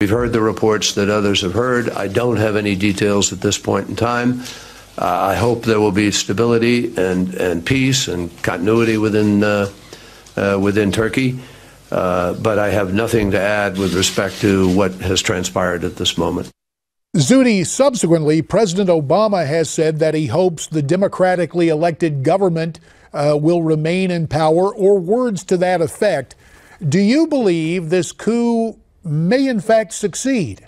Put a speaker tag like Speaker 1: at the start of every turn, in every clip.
Speaker 1: We've heard the reports that others have heard. I don't have any details at this point in time. I hope there will be stability and peace and continuity within Turkey, but I have nothing to add with respect to what has transpired at this moment.
Speaker 2: Zudi, subsequently, President Obama has said that he hopes the democratically elected government will remain in power, or words to that effect. Do you believe this coup may in fact succeed?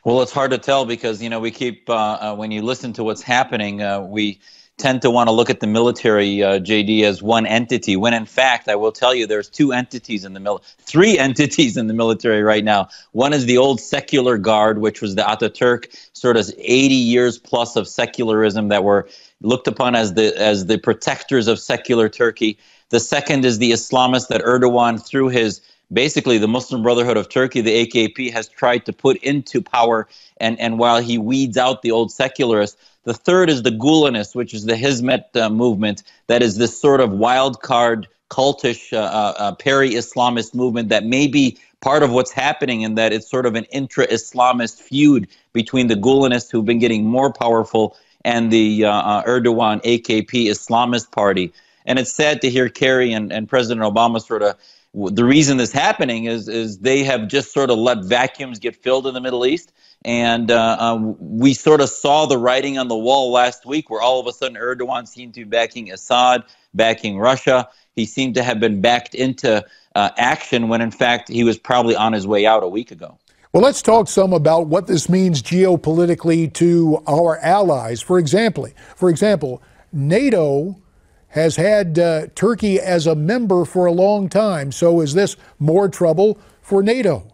Speaker 3: Well, it's hard to tell because, we keep, when you listen to what's happening, we tend to want to look at the military, JD, as one entity, when in fact, I will tell you, there's three entities in the military right now. One is the old secular guard, which was the Ataturk, sort of 80 years plus of secularism that were looked upon as the protectors of secular Turkey. The second is the Islamists that Erdogan, through his basically the Muslim Brotherhood of Turkey, the AKP, has tried to put into power, and while he weeds out the old secularists. The third is the Gulenists, which is the Hizmet movement, that is this sort of wild card, cultish, peri-Islamist movement that may be part of what's happening, in that it's sort of an intra-Islamist feud between the Gulenists, who've been getting more powerful, and the Erdogan AKP Islamist party. And it's sad to hear Kerry and President Obama sort of, the reason this is happening is they have just sort of let vacuums get filled in the Middle East. And we sort of saw the writing on the wall last week, where all of a sudden Erdogan seemed to be backing Assad, backing Russia. He seemed to have been backed into action when in fact he was probably on his way out a week ago.
Speaker 2: Well, let's talk some about what this means geopolitically to our allies. For example, NATO has had Turkey as a member for a long time. So is this more trouble for NATO?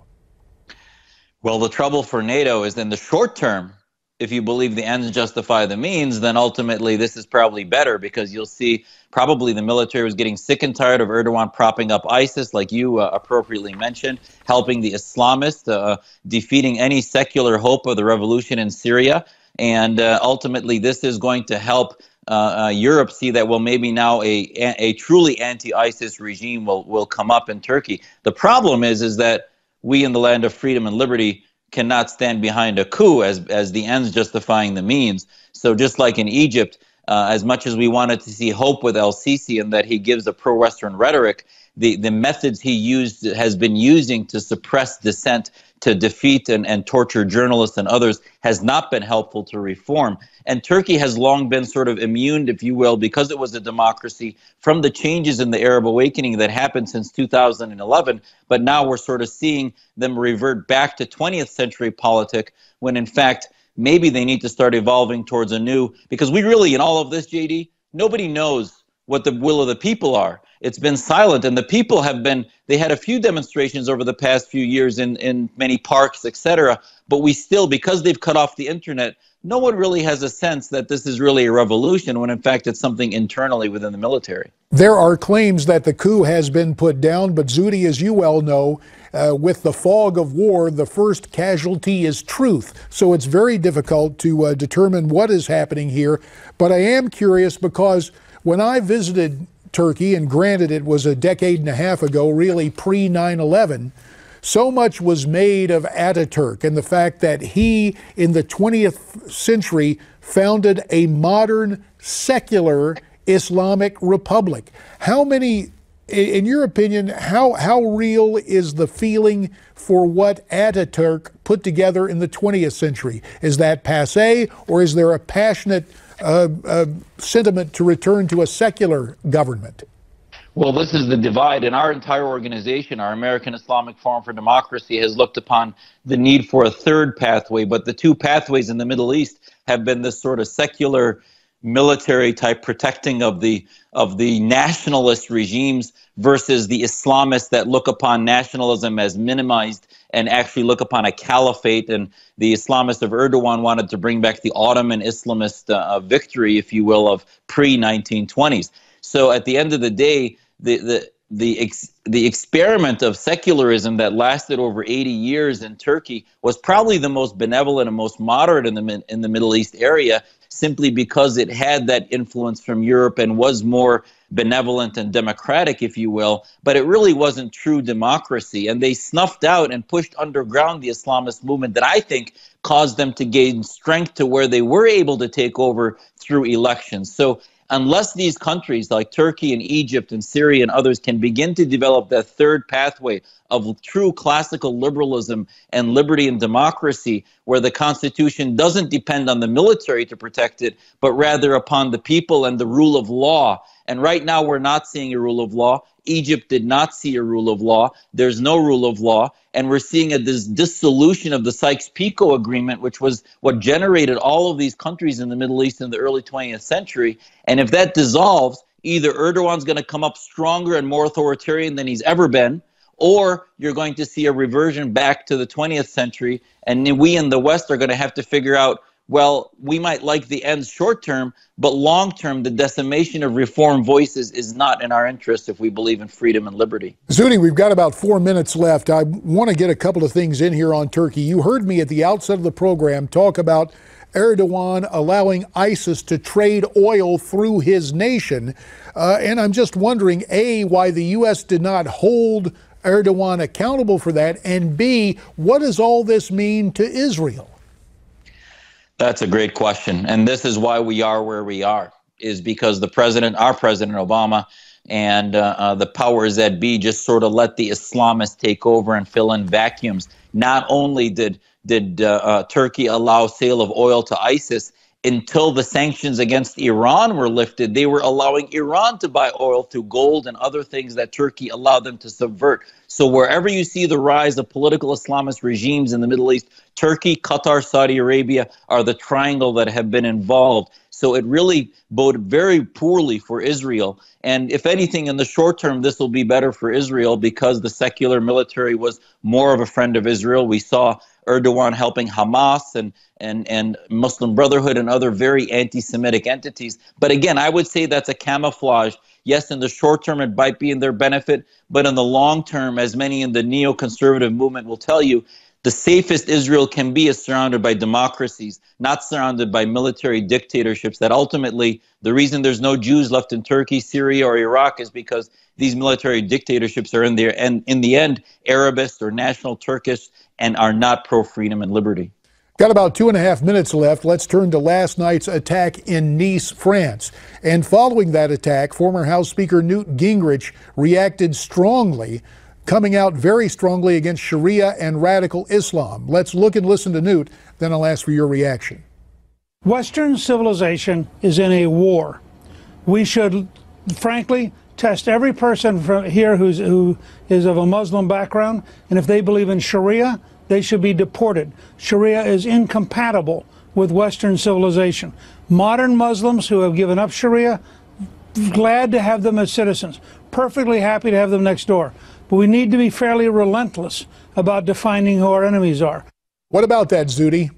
Speaker 3: Well, the trouble for NATO is, in the short term, if you believe the ends justify the means, then ultimately this is probably better, because you'll see probably the military was getting sick and tired of Erdogan propping up ISIS, like you appropriately mentioned, helping the Islamists, defeating any secular hope of the revolution in Syria. And ultimately this is going to help Europe see that, well, maybe now a truly anti-ISIS regime will come up in Turkey. The problem is that we in the land of freedom and liberty cannot stand behind a coup as the ends justifying the means. So just like in Egypt, as much as we wanted to see hope with El-Sisi and that he gives a pro-Western rhetoric, the methods he has been using to suppress dissent, to defeat and torture journalists and others, has not been helpful to reform. And Turkey has long been sort of immune, if you will, because it was a democracy, from the changes in the Arab awakening that happened since 2011. But now we're sort of seeing them revert back to 20th century politic, when in fact maybe they need to start evolving towards a new, because we really, in all of this, JD, nobody knows what the will of the people are. It's been silent, and the people have been, they had a few demonstrations over the past few years in many parks, etc. But we still, because they've cut off the internet, no one really has a sense that this is really a revolution, when in fact it's something internally within the military.
Speaker 2: There are claims that the coup has been put down, but Zudi, as you well know, with the fog of war, the first casualty is truth. So it's very difficult to determine what is happening here. But I am curious, because when I visited Turkey, and granted it was a decade and a half ago, really pre-9/11, so much was made of Ataturk and the fact that he, in the 20th century, founded a modern, secular Islamic republic. How many, in your opinion, how real is the feeling for what Ataturk put together in the 20th century? Is that passé, or is there a passionate sentiment to return to a secular government?
Speaker 3: Well, this is the divide. And our entire organization, our American Islamic Forum for Democracy, has looked upon the need for a third pathway. But the two pathways in the Middle East have been this sort of secular military type protecting of the nationalist regimes versus the Islamists that look upon nationalism as minimized and actually look upon a caliphate. And the Islamists of Erdogan wanted to bring back the Ottoman Islamist victory, if you will, of pre-1920s. So at the end of the day, the experiment of secularism that lasted over 80 years in Turkey was probably the most benevolent and most moderate in the Middle East area, simply because it had that influence from Europe and was more benevolent and democratic, if you will, but it really wasn't true democracy. And they snuffed out and pushed underground the Islamist movement that I think caused them to gain strength to where they were able to take over through elections. So unless these countries like Turkey and Egypt and Syria and others can begin to develop that third pathway of true classical liberalism and liberty and democracy, where the Constitution doesn't depend on the military to protect it, but rather upon the people and the rule of law. And right now we're not seeing a rule of law. Egypt did not see a rule of law. There's no rule of law. And we're seeing this dissolution of the Sykes-Picot Agreement, which was what generated all of these countries in the Middle East in the early 20th century. And if that dissolves, either Erdogan's going to come up stronger and more authoritarian than he's ever been, or you're going to see a reversion back to the 20th century. And we in the West are going to have to figure out, well, we might like the ends short term, but long term, the decimation of reform voices is not in our interest if we believe in freedom and liberty.
Speaker 2: Zudi, we've got about 4 minutes left. I want to get a couple of things in here on Turkey. You heard me at the outset of the program talk about Erdogan allowing ISIS to trade oil through his nation. And I'm just wondering, A, why the U.S. did not hold Erdogan accountable for that, and B, what does all this mean to Israel?
Speaker 3: That's a great question. And this is why we are where we are, is because our President Obama and the powers that be just sort of let the Islamists take over and fill in vacuums. Not only did Turkey allow sale of oil to ISIS, until the sanctions against Iran were lifted, they were allowing Iran to buy oil through gold and other things that Turkey allowed them to subvert. So wherever you see the rise of political Islamist regimes in the Middle East, Turkey, Qatar, Saudi Arabia are the triangle that have been involved. So it really boded very poorly for Israel. And if anything, in the short term, this will be better for Israel because the secular military was more of a friend of Israel. We saw Erdogan helping Hamas and Muslim Brotherhood and other very anti-Semitic entities. But again, I would say that's a camouflage. Yes, in the short term, it might be in their benefit, but in the long term, as many in the neoconservative movement will tell you, the safest Israel can be is surrounded by democracies, not surrounded by military dictatorships. That ultimately, the reason there's no Jews left in Turkey, Syria, or Iraq is because these military dictatorships are in there, and in the end, Arabist or national Turkish, and are not pro-freedom and liberty.
Speaker 2: Got about 2.5 minutes left. Let's turn to last night's attack in Nice, France. And following that attack, former House Speaker Newt Gingrich reacted strongly, coming out very strongly against Sharia and radical Islam. Let's look and listen to Newt, then I'll ask for your reaction.
Speaker 4: Western civilization is in a war. We should, frankly, test every person from here who is of a Muslim background, and if they believe in Sharia, they should be deported. Sharia is incompatible with Western civilization. Modern Muslims who have given up Sharia, glad to have them as citizens, perfectly happy to have them next door. But we need to be fairly relentless about defining who our enemies are.
Speaker 2: What about that, Zudi?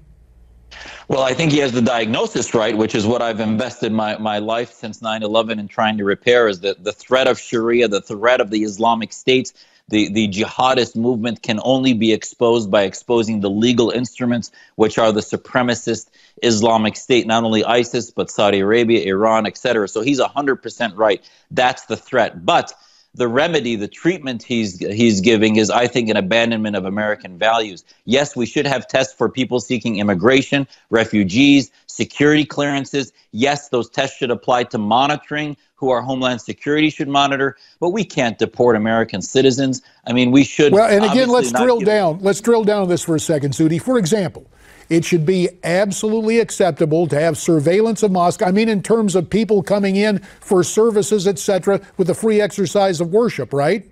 Speaker 3: Well, I think he has the diagnosis right, which is what I've invested my life since 9/11 in trying to repair, is that the threat of Sharia, the threat of the Islamic states, the jihadist movement can only be exposed by exposing the legal instruments, which are the supremacist Islamic State, not only ISIS, but Saudi Arabia, Iran, etc. So he's 100% right. That's the threat. But the remedy, the treatment he's giving is, I think, an abandonment of American values. Yes, we should have tests for people seeking immigration, refugees, security clearances. Yes, those tests should apply to monitoring who our Homeland Security should monitor, but we can't deport American citizens. I mean, we should.
Speaker 2: Well, and again, let's drill down. Let's drill down on this for a second, Zudi. For example, it should be absolutely acceptable to have surveillance of mosques. I mean, in terms of people coming in for services, etc., with the free exercise of worship, right?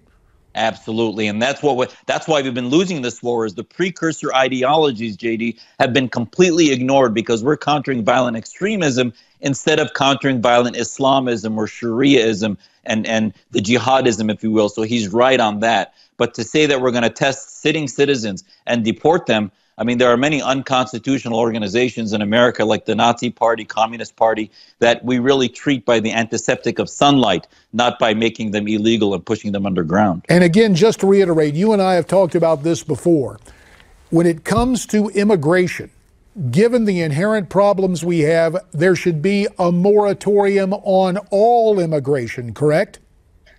Speaker 3: Absolutely, and that's why we've been losing this war. Is the precursor ideologies, JD, have been completely ignored because we're countering violent extremism instead of countering violent Islamism or Shariaism and the jihadism, if you will. So he's right on that. But to say that we're going to test sitting citizens and deport them, I mean, there are many unconstitutional organizations in America, like the Nazi Party, Communist Party, that we really treat by the antiseptic of sunlight, not by making them illegal and pushing them underground.
Speaker 2: And again, just to reiterate, you and I have talked about this before. When it comes to immigration, given the inherent problems we have, there should be a moratorium on all immigration, correct?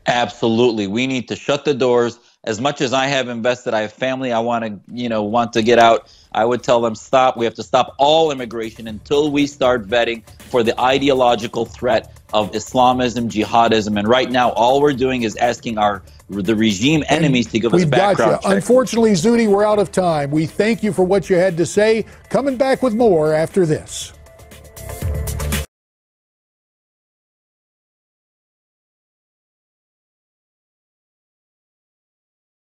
Speaker 3: Absolutely. We need to shut the doors. As much as I have invested, I have family I want to get out. I would tell them stop. We have to stop all immigration until we start vetting for the ideological threat of Islamism, jihadism. And right now, all we're doing is asking the regime enemies to give us background checks.
Speaker 2: Unfortunately, Zuhdi, we're out of time. We thank you for what you had to say. Coming back with more after this.